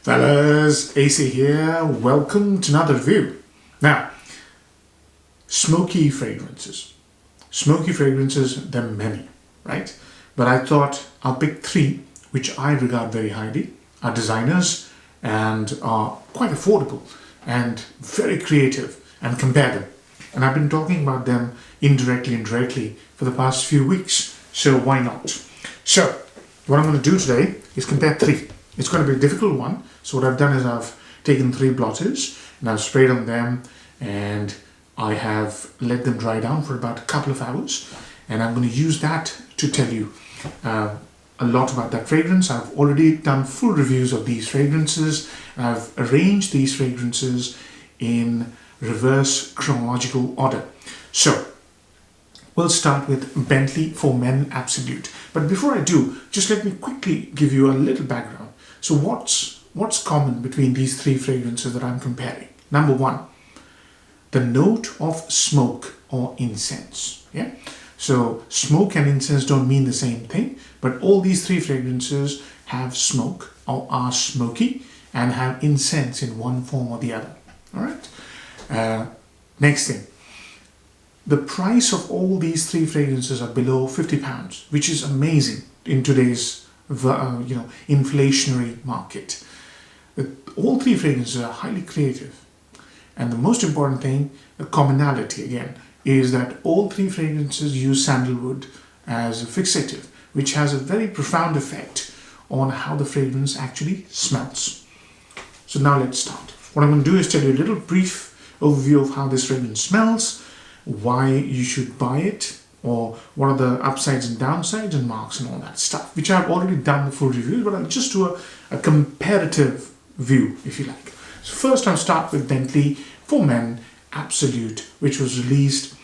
Fellas, AC here. Welcome to another review. Now, smoky fragrances. Smoky fragrances, there are many, right? But I thought I'll pick three, which I regard very highly, are designers and are quite affordable and very creative, and compare them. And I've been talking about them indirectly and directly for the past few weeks, so why not? So, what I'm going to do today is compare three. It's going to be a difficult one. So what I've done is I've taken three blotters and I've sprayed on them and I have let them dry down for about a couple of hours, and I'm going to use that to tell you a lot about that fragrance. I've already done full reviews of these fragrances. I've arranged these fragrances in reverse chronological order. So we'll start with Bentley for Men Absolute. But before I do, just let me quickly give you a little background. So what's common between these three fragrances that I'm comparing? Number one, the note of smoke or incense. Yeah. So smoke and incense don't mean the same thing, but all these three fragrances have smoke or are smoky and have incense in one form or the other. All right. Next thing, the price of all these three fragrances are below £50, which is amazing in today's inflationary market. All three fragrances are highly creative, and the most important thing, the commonality again, is that all three fragrances use sandalwood as a fixative, which has a very profound effect on how the fragrance actually smells. So now let's start. What I'm going to do is tell you a little brief overview of how this fragrance smells, why you should buy it, or what are the upsides and downsides and marks and all that stuff, which I've already done the full review, but I'll just do a comparative view, if you like. So first I'll start with Bentley for Men Absolute, which was released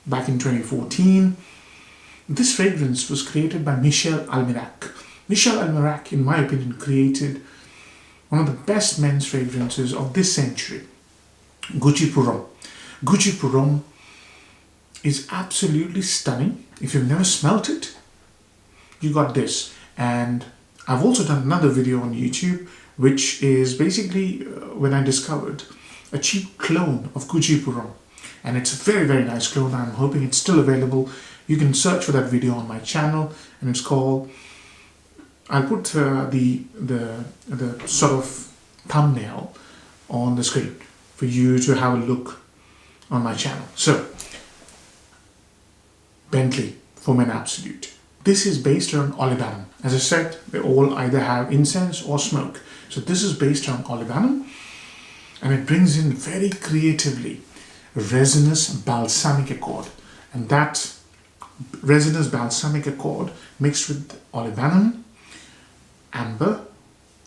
back in 2014. This fragrance was created by Michel Almirac. Michel Almirac, in my opinion, created one of the best men's fragrances of this century, Gucci pour Homme. Gucci pour Homme is absolutely stunning. If you've never smelt it, you got this. And I've also done another video on YouTube, which is basically when I discovered a cheap clone of Gucci pour Homme. And it's a very, very nice clone. I'm hoping it's still available. You can search for that video on my channel, and it's called, I'll put the sort of thumbnail on the screen for you to have a look on my channel. So, Bentley for Men Absolute. This is based on olibanum. As I said, they all either have incense or smoke. So this is based on olibanum, and it brings in very creatively resinous balsamic accord. And that resinous balsamic accord mixed with olibanum, amber,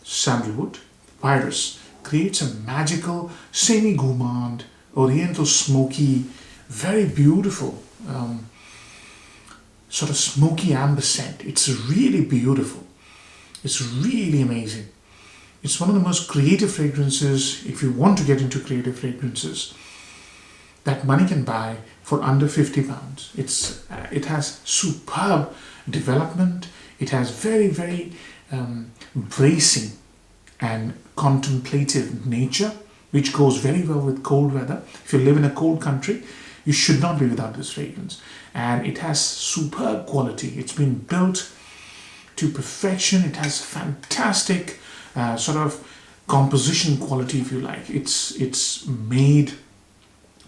sandalwood, pyrus creates a magical semi-gourmand, oriental smoky, very beautiful sort of smoky amber scent. It's really beautiful. It's really amazing. It's one of the most creative fragrances, if you want to get into creative fragrances, that money can buy for under £50. It has superb development. It has very, very bracing and contemplative nature, which goes very well with cold weather. If you live in a cold country, you should not be without this fragrance. And it has superb quality. It's been built to perfection. It has fantastic sort of composition quality, if you like. It's made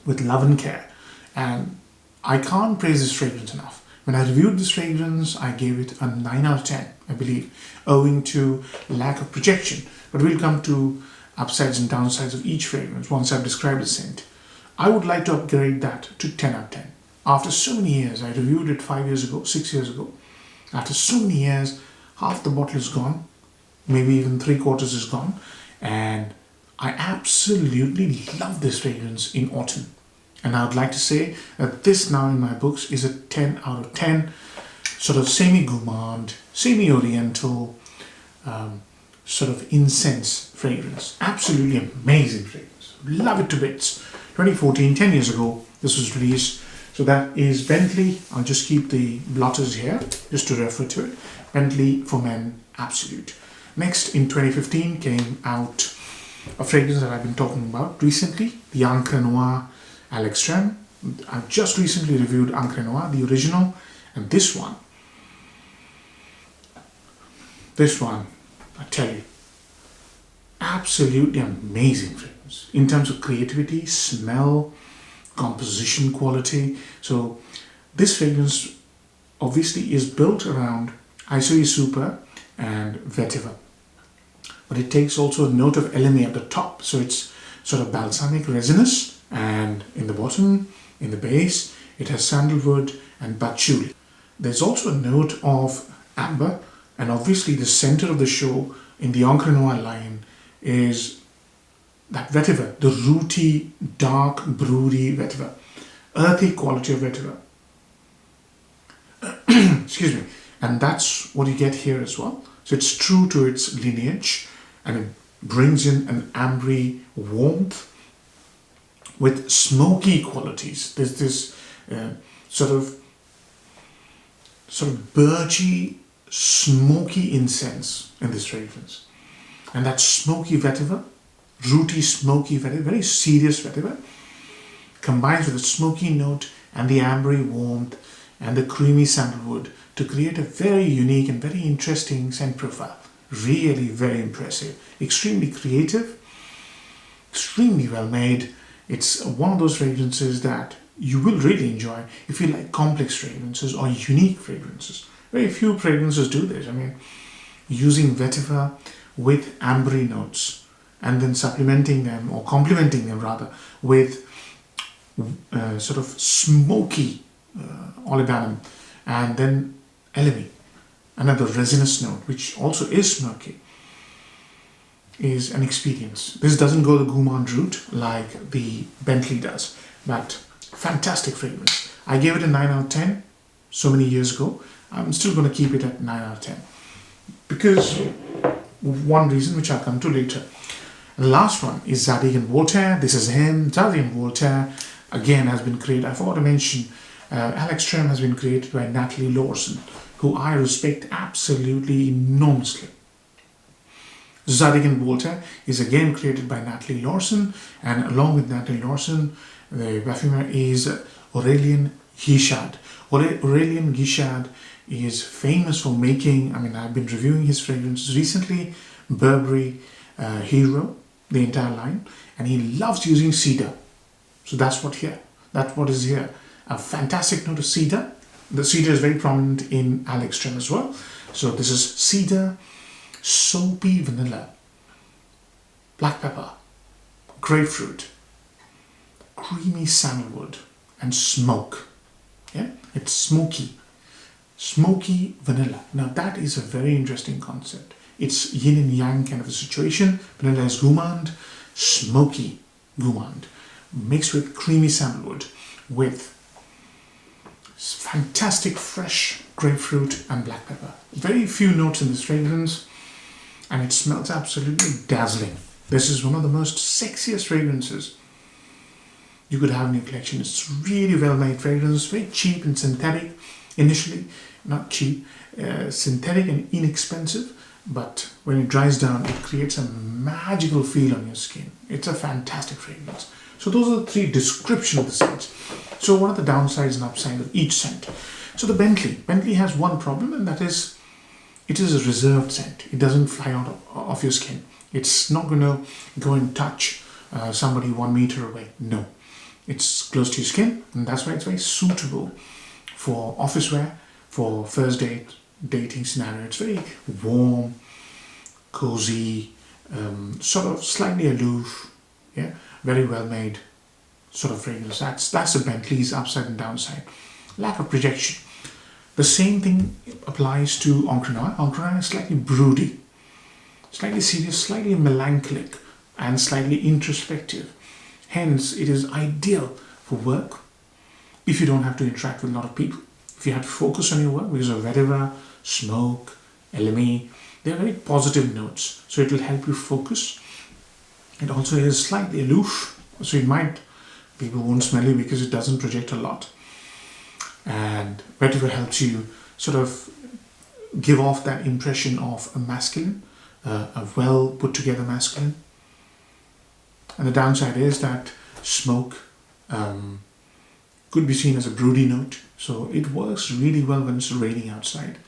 with love and care. And I can't praise this fragrance enough. When I reviewed this fragrance, I gave it a 9 out of 10, I believe, owing to lack of projection. But we'll come to upsides and downsides of each fragrance once I've described the scent. I would like to upgrade that to 10 out of 10. After so many years, I reviewed it 5 years ago, 6 years ago. After so many years, half the bottle is gone, maybe even 3/4 is gone. And I absolutely love this fragrance in autumn. And I would like to say that this now in my books is a 10 out of 10, sort of semi-gourmand, semi-oriental, sort of incense fragrance. Absolutely amazing fragrance. Love it to bits. 2014, 10 years ago, this was released. So that is Bentley. I'll just keep the blotters here just to refer to it. Bentley for Men Absolute. Next, in 2015 came out a fragrance that I've been talking about recently, the Encre Noire Alexstrem. I've just recently reviewed Encre Noire, the original, and this one, I tell you, absolutely amazing fragrance in terms of creativity, smell, composition quality. So this fragrance obviously is built around Isoe Super and Vetiver, but it takes also a note of LMA at the top, so it's sort of balsamic resinous, and in the bottom, in the base, it has sandalwood and patchouli. There's also a note of amber, and obviously the center of the show in the Encre Noire line is that vetiver, the rooty, dark, broody vetiver, earthy quality of vetiver. Excuse me. And that's what you get here as well. So it's true to its lineage, and it brings in an ambery warmth with smoky qualities. There's this sort of birchy, smoky incense in this fragrance. And that smoky vetiver, rooty smoky vetiver, very serious vetiver, combines with the smoky note and the ambery warmth and the creamy sandalwood to create a very unique and very interesting scent profile. Really very impressive, extremely creative, extremely well made. It's one of those fragrances that you will really enjoy if you like complex fragrances or unique fragrances. Very few fragrances do this. I mean, using vetiver with ambery notes and then supplementing them, or complementing them rather, with sort of smoky olibanum and then elemi, another resinous note which also is smoky, is an experience. This doesn't go the gourmand route like the Bentley does, but fantastic fragrance. I gave it a 9 out of 10 so many years ago. I'm still going to keep it at 9 out of 10 because one reason which I'll come to later. And the last one is Zadig and Voltaire. This is him. Zadig and Voltaire again has been created, I forgot to mention, Alexstrem has been created by Natalie Lawson, who I respect absolutely enormously. Zadig and Voltaire is again created by Natalie Lawson, and along with Natalie Lawson, the perfumer is Aurélien Guichard. Aurélien Guichard is famous for making, I've been reviewing his fragrances recently, Burberry Hero, the entire line, and he loves using cedar. So that's what is here. A fantastic note of cedar. The cedar is very prominent in Alexstrem as well. So this is cedar, soapy vanilla, black pepper, grapefruit, creamy sandalwood, and smoke. Yeah, it's smoky vanilla. Now that is a very interesting concept. It's yin and yang kind of a situation. Vanilla is gourmand, smoky gourmand, mixed with creamy sandalwood with fantastic fresh grapefruit and black pepper. Very few notes in this fragrance, and it smells absolutely dazzling. This is one of the most sexiest fragrances you could have in your collection. It's really well made fragrance, very cheap and synthetic initially, not cheap, synthetic and inexpensive, but when it dries down it creates a magical feel on your skin. It's a fantastic fragrance. So those are the three descriptions of the scents. So what are the downsides and upsides of each scent? So the Bentley has one problem, and that is it is a reserved scent. It doesn't fly out of your skin. It's not going to go and touch somebody 1 meter away. No, it's close to your skin, and that's why it's very suitable for office wear, for first dating scenario. It's very warm, cozy, sort of slightly aloof, yeah, very well made sort of fragrance. That's the Bentley's upside and downside. Lack of projection. The same thing applies to Encre Noire. Encre Noire is slightly broody, slightly serious, slightly melancholic, and slightly introspective. Hence, it is ideal for work if you don't have to interact with a lot of people. If you have to focus on your work, because of vetiver, smoke, LME, they are very positive notes, so it will help you focus. It also is slightly aloof, so people won't smell you because it doesn't project a lot. And vetiver helps you sort of give off that impression of a masculine, a well put together masculine. And the downside is that smoke could be seen as a broody note, so it works really well when it's raining outside.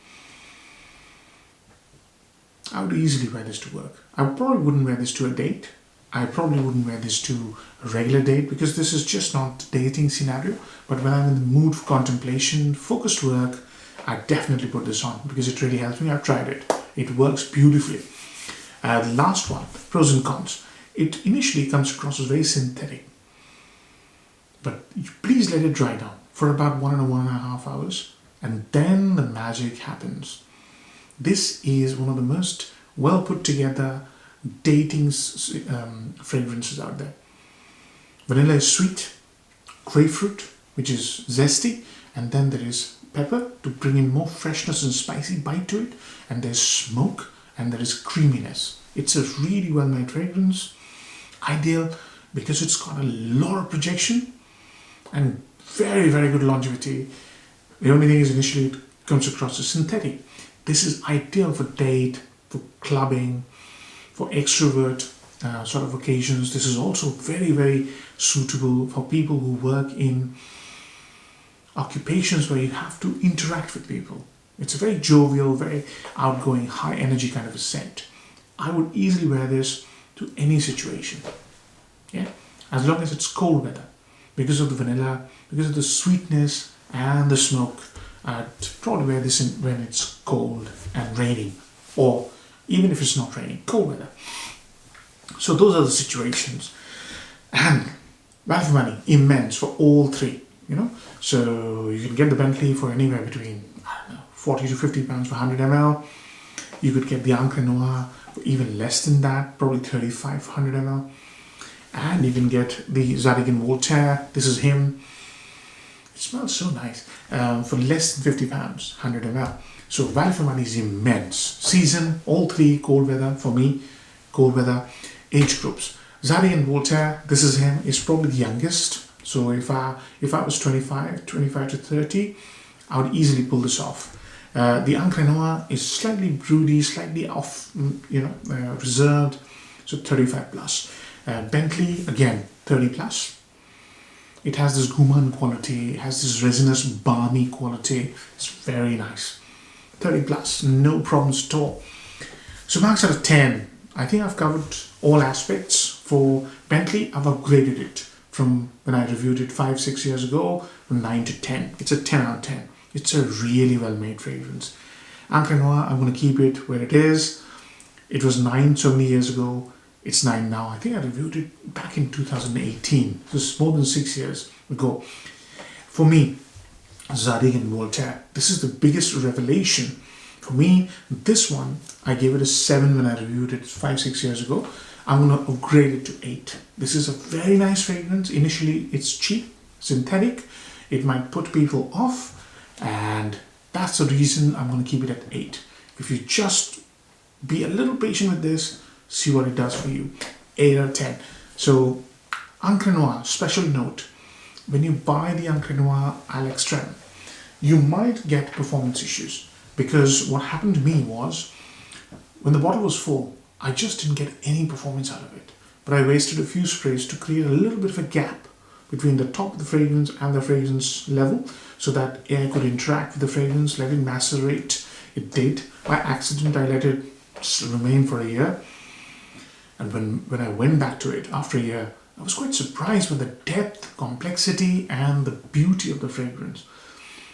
I would easily wear this to work. I probably wouldn't wear this to a date. I probably wouldn't wear this to a regular date because this is just not a dating scenario. But when I'm in the mood for contemplation, focused work, I definitely put this on because it really helps me. I've tried it. It works beautifully. The last one, pros and cons. It initially comes across as very synthetic. But please let it dry down for about 1.5 hours and then the magic happens. This is one of the most well put together dating fragrances out there. Vanilla is sweet, grapefruit, which is zesty, and then there is pepper to bring in more freshness and spicy bite to it, and there's smoke and there is creaminess. It's a really well made fragrance, ideal because it's got a lot of projection and very, very good longevity. The only thing is initially it comes across as synthetic. This is ideal for date, for clubbing, for extrovert sort of occasions. This is also very, very suitable for people who work in occupations where you have to interact with people. It's a very jovial, very outgoing, high energy kind of a scent. I would easily wear this to any situation. Yeah, as long as it's cold weather. Because of the vanilla, because of the sweetness and the smoke, I'd probably wear this when it's cold and raining, or even if it's not raining, cold weather. So those are the situations. And value for money, immense for all three, you know. So you can get the Bentley for anywhere between, I don't know, 40 to 50 pounds for 100 ml. You could get the Encre Noire for even less than that, probably 35 for 100 ml. And you can get the Zadig and Voltaire. This is him. It smells so nice. For less than 50 pounds, 100 ml. So value for money is immense. Season, all three, cold weather for me, cold weather. Age groups. Zadig and Voltaire, this is him, is probably the youngest. So if I was 25 to 30, I would easily pull this off. The Encre Noire is slightly broody, slightly off, reserved. So 35 plus. Bentley, again, 30 plus. It has this gourmand quality, it has this resinous, balmy quality. It's very nice. 30 plus, no problems at all. So marks out of 10. I think I've covered all aspects. For Bentley, I've upgraded it from when I reviewed it 5-6 years ago, from 9 to 10. It's a 10 out of 10. It's a really well made fragrance. Encre Noire, I'm going to keep it where it is. It was 9 so many years ago. It's 9 now. I think I reviewed it back in 2018. So it's more than 6 years ago. For me, Zadig and Voltaire, this is the biggest revelation. For me, this one, I gave it a 7 when I reviewed it 5-6 years ago. I'm going to upgrade it to 8. This is a very nice fragrance. Initially, it's cheap, synthetic. It might put people off, and that's the reason I'm going to keep it at 8. If you just be a little patient with this, see what it does for you. 8 out of 10. So, Encre Noire, special note. When you buy the Encre Noire à l'extrême, you might get performance issues. Because what happened to me was, when the bottle was full, I just didn't get any performance out of it. But I wasted a few sprays to create a little bit of a gap between the top of the fragrance and the fragrance level, so that air could interact with the fragrance, let it macerate. It did. By accident, I let it remain for a year. And when I went back to it after a year, I was quite surprised with the depth, complexity, and the beauty of the fragrance.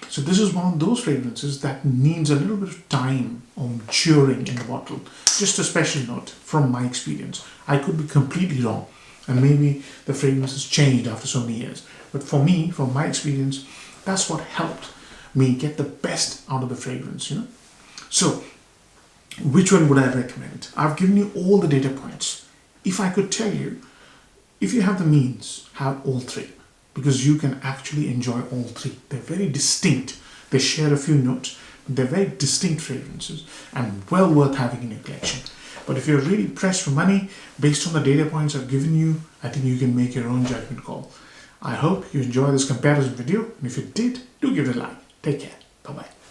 So this is one of those fragrances that needs a little bit of time or maturing in the bottle. Just a special note from my experience. I could be completely wrong, and maybe the fragrance has changed after so many years. But for me, from my experience, that's what helped me get the best out of the fragrance, you know. So, which one would I recommend? I've given you all the data points. If I could tell you, if you have the means, have all three. Because you can actually enjoy all three. They're very distinct. They share a few notes, but they're very distinct fragrances and well worth having in your collection. But if you're really pressed for money, based on the data points I've given you, I think you can make your own judgment call. I hope you enjoy this comparison video, and if you did, do give it a like. Take care. Bye-bye.